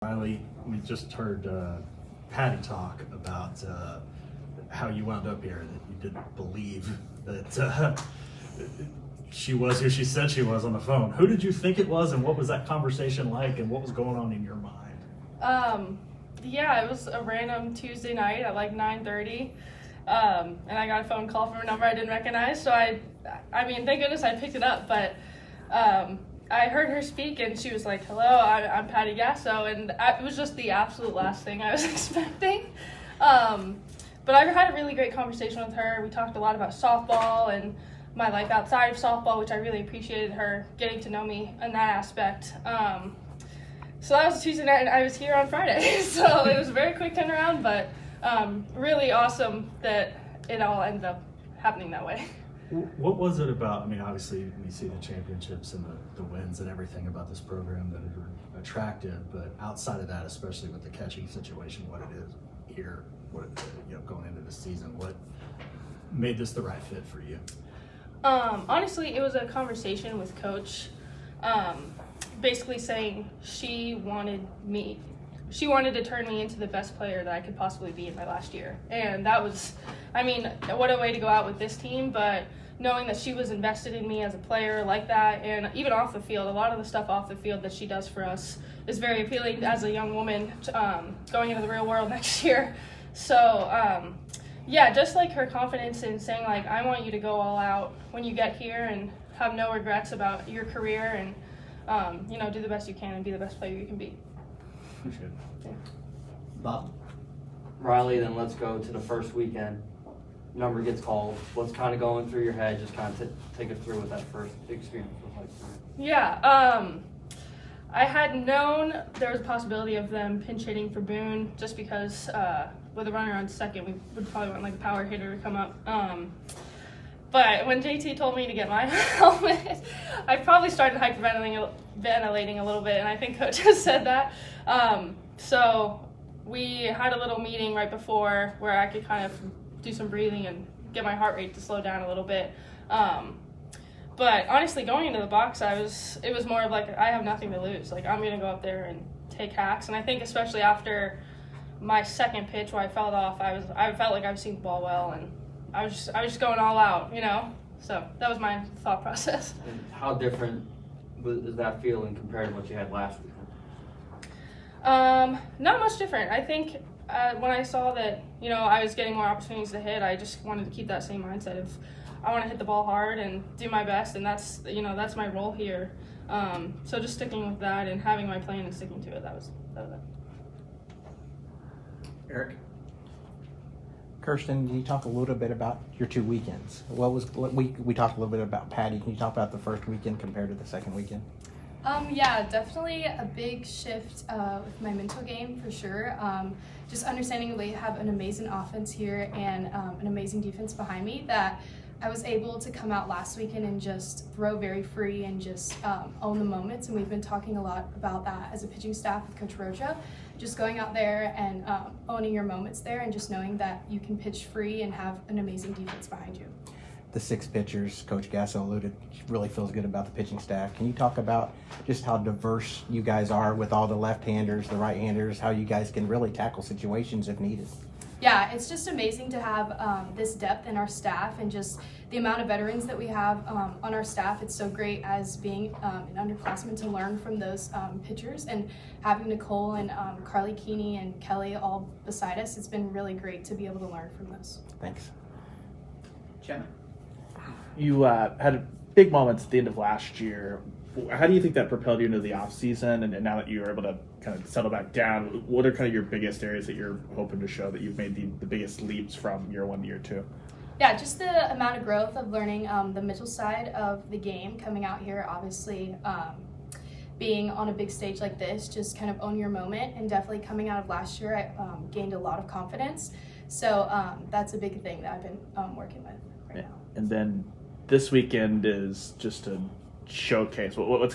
Riley, we just heard Patty talk about how you wound up here, that you didn't believe that she was who she said she was on the phone. Who did you think it was, and what was that conversation like, and what was going on in your mind? Yeah, it was a random Tuesday night at like 9:30, and I got a phone call from a number I didn't recognize, so I mean, thank goodness I picked it up, but I heard her speak, and she was like, "Hello, I'm Patty Gasso," and it was just the absolute last thing I was expecting. But I had a really great conversation with her. We talked a lot about softball and my life outside of softball, which I really appreciated her getting to know me in that aspect. So that was Tuesday night, and I was here on Friday. So it was a very quick turnaround, but really awesome that it all ended up happening that way. What was it about, I mean, obviously we see the championships and the wins and everything about this program that are attractive, but outside of that, especially with the catching situation, what it is here, going into the season, what made this the right fit for you? Honestly, it was a conversation with Coach, basically saying she wanted to turn me into the best player that I could possibly be in my last year. And that was, I mean, what a way to go out with this team, but knowing that she was invested in me as a player like that, and even off the field, a lot of the stuff off the field that she does for us is very appealing as a young woman going into the real world next year. So, yeah, just like her confidence in saying, like, I want you to go all out when you get here and have no regrets about your career and, do the best you can and be the best player you can be. Appreciate it. Yeah. Bob? Riley, then let's go to the first weekend. Number gets called. What's kind of going through your head? Just kind of take us through what that first experience was like for you. Yeah, I had known there was a possibility of them pinch hitting for Boone just because with a runner on second, we would probably want like a power hitter to come up. But when JT told me to get my helmet, I probably started hyperventilating a little bit, and I think Coach has said that. So we had a little meeting right before where I could kind of do some breathing and get my heart rate to slow down a little bit. But honestly, going into the box, it was more of like, I have nothing to lose. Like, I'm going to go up there and take hacks. And I think especially after my second pitch where I fell off, I felt like I was seeing the ball well, and I was just going all out, So that was my thought process. And how different is that feeling compared to what you had last week? Not much different. I think when I saw that, I was getting more opportunities to hit, I just wanted to keep that same mindset of I want to hit the ball hard and do my best, and that's my role here. So just sticking with that and having my plan and sticking to it, that was it. Eric? Kierston, can you talk a little bit about your two weekends? We talked a little bit about Patty. Can you talk about the first weekend compared to the second weekend? Yeah, definitely a big shift with my mental game for sure. Just understanding we have an amazing offense here and an amazing defense behind me, that I was able to come out last weekend and just throw very free and just own the moments. And we've been talking a lot about that as a pitching staff with Coach Rocha, just going out there and owning your moments there and just knowing that you can pitch free and have an amazing defense behind you. The 6 pitchers, Coach Gasso alluded, really feels good about the pitching staff. Can you talk about just how diverse you guys are with all the left-handers, the right-handers, how you guys can really tackle situations if needed? Yeah, it's just amazing to have this depth in our staff and just the amount of veterans that we have on our staff. It's so great as being an underclassman to learn from those pitchers, and having Nicole and Carly Keeney and Kelly all beside us. It's been really great to be able to learn from those. Thanks. Chandler? You had big moments at the end of last year. How do you think that propelled you into the off season, and now that you were able to kind of settle back down, what are kind of your biggest areas that you're hoping to show that you've made the biggest leaps from year 1 to year 2? Yeah, just the amount of growth of learning the mental side of the game, coming out here, obviously being on a big stage like this, just kind of own your moment, and definitely coming out of last year, I gained a lot of confidence. So that's a big thing that I've been working with right now. And then this weekend is just a showcase. What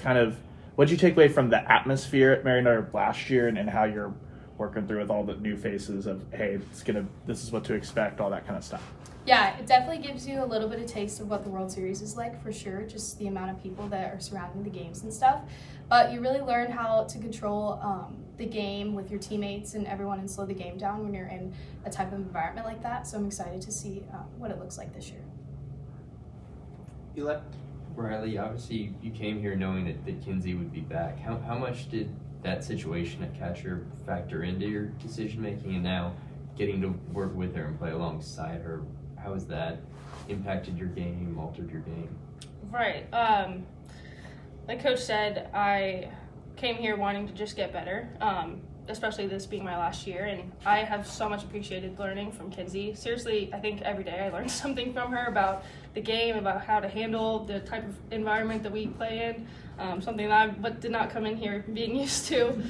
did you take away from the atmosphere at Mariner last year, and how you're working through with all the new faces of, hey, this is what to expect, all that kind of stuff? Yeah, it definitely gives you a little bit of taste of what the World Series is like, for sure, just the amount of people that are surrounding the games and stuff. But you really learn how to control the game with your teammates and everyone and slow the game down when you're in a type of environment like that. So I'm excited to see what it looks like this year. Eli? Riley, obviously you came here knowing that Kinsey would be back. How much did that situation at catcher factor into your decision making, and now getting to work with her and play alongside her, how has that impacted your game, altered your game? Right. Like Coach said, I came here wanting to just get better, especially this being my last year, and I have so much appreciated learning from Kinsey. Seriously, I think every day I learn something from her about the game, about how to handle the type of environment that we play in, something that I did not come in here being used to.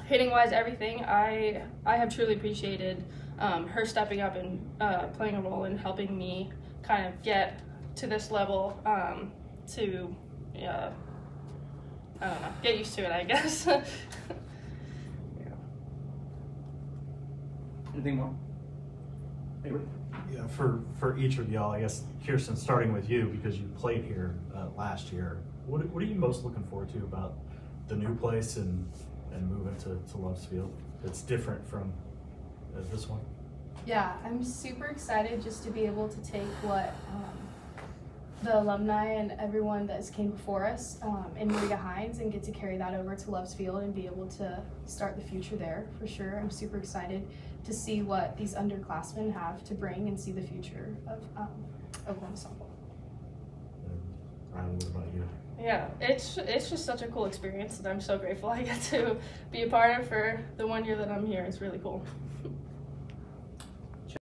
Hitting-wise, everything, I have truly appreciated her stepping up and playing a role in helping me kind of get to this level to, I don't know, get used to it, I guess. Anything more? Yeah, for each of y'all, I guess, Kierston, starting with you, because you played here last year, what are you most looking forward to about the new place and moving to Lovefield? It's different from this one. Yeah, I'm super excited just to be able to take what the alumni and everyone that's came before us in Maria Hines and get to carry that over to Lovefield and be able to start the future there, for sure. I'm super excited to see what these underclassmen have to bring and see the future of Oklahoma softball. Riley, what about you? Yeah, it's just such a cool experience that I'm so grateful I get to be a part of for the 1 year that I'm here. It's really cool.